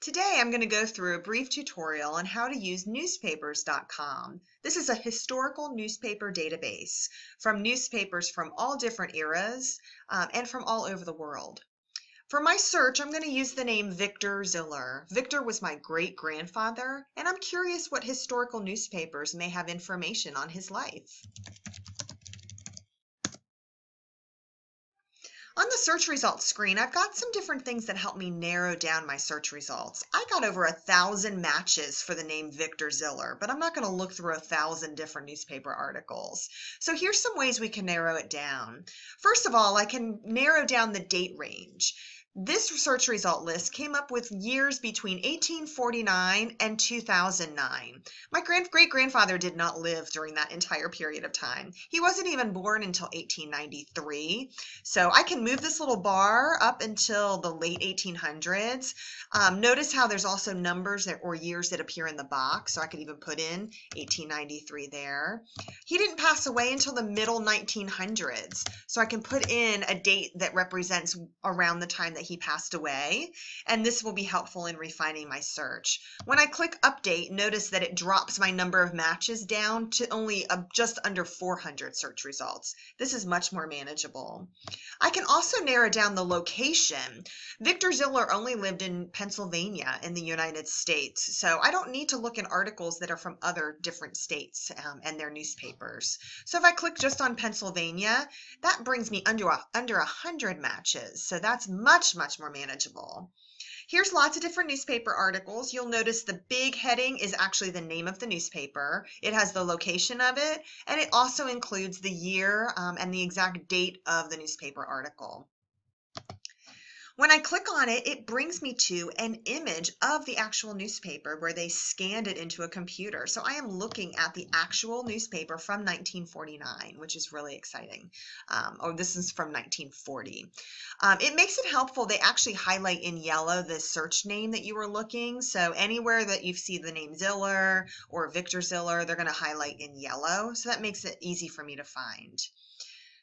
Today I'm going to go through a brief tutorial on how to use newspapers.com. This is a historical newspaper database from newspapers from all different eras and from all over the world. For my search, I'm going to use the name Victor Ziller. Victor was my great-grandfather, and I'm curious what historical newspapers may have information on his life. On the search results screen, I've got some different things that help me narrow down my search results. I got over 1,000 matches for the name Victor Ziller, but I'm not going to look through 1,000 different newspaper articles. So here's some ways we can narrow it down. First of all, I can narrow down the date range. This search result list came up with years between 1849 and 2009. My great-grandfather did not live during that entire period of time. He wasn't even born until 1893. So I can move this little bar up until the late 1800s. Notice how there's also numbers or years that appear in the box. So I could even put in 1893 there. He didn't pass away until the middle 1900s. So I can put in a date that represents around the time that he passed away, and this will be helpful in refining my search. When I click update, notice that it drops my number of matches down to only just under 400 search results. This is much more manageable. I can also narrow down the location. Victor Ziller only lived in Pennsylvania in the United States, so I don't need to look in articles that are from other different states and their newspapers. So if I click just on Pennsylvania, that brings me under 100 matches, so that's much more manageable. Here's lots of different newspaper articles. You'll notice the big heading is actually the name of the newspaper. It has the location of it, and it also includes the year and the exact date of the newspaper article. When I click on it, it brings me to an image of the actual newspaper where they scanned it into a computer. So I am looking at the actual newspaper from 1949, which is really exciting. This is from 1940. It makes it helpful. They actually highlight in yellow the search name that you were looking. So anywhere that you see the name Ziller or Victor Ziller, they're going to highlight in yellow. So that makes it easy for me to find.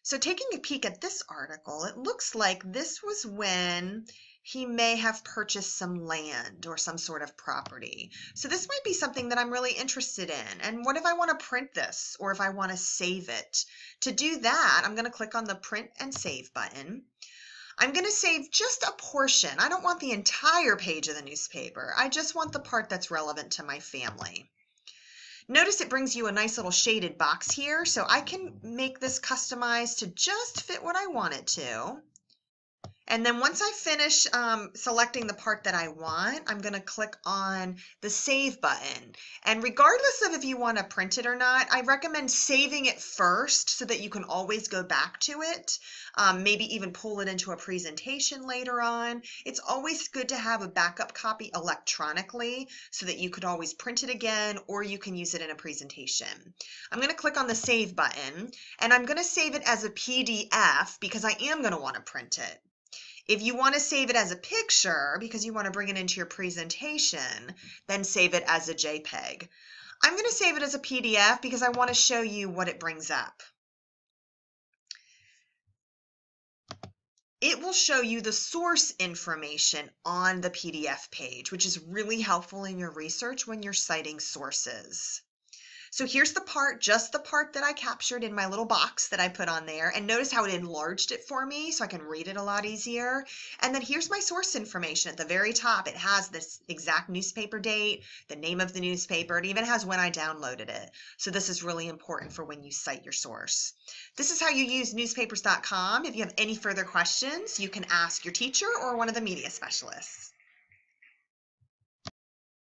So taking a peek at this article, it looks like this was when he may have purchased some land or some sort of property. So this might be something that I'm really interested in. And what if I want to print this or if I want to save it? To do that, I'm going to click on the Print and Save button. I'm going to save just a portion. I don't want the entire page of the newspaper. I just want the part that's relevant to my family. Notice it brings you a nice little shaded box here, so I can make this customized to just fit what I want it to. And then once I finish selecting the part that I want, I'm going to click on the Save button. And regardless of if you want to print it or not, I recommend saving it first so that you can always go back to it, maybe even pull it into a presentation later on. It's always good to have a backup copy electronically so that you could always print it again or you can use it in a presentation. I'm going to click on the Save button, and I'm going to save it as a PDF because I am going to want to print it. If you want to save it as a picture because you want to bring it into your presentation, then save it as a JPEG. I'm going to save it as a PDF because I want to show you what it brings up. It will show you the source information on the PDF page, which is really helpful in your research when you're citing sources. So here's the part, just the part that I captured in my little box that I put on there. And notice how it enlarged it for me so I can read it a lot easier. And then here's my source information at the very top. It has this exact newspaper date, the name of the newspaper. It even has when I downloaded it. So this is really important for when you cite your source. This is how you use newspapers.com. If you have any further questions, you can ask your teacher or one of the media specialists.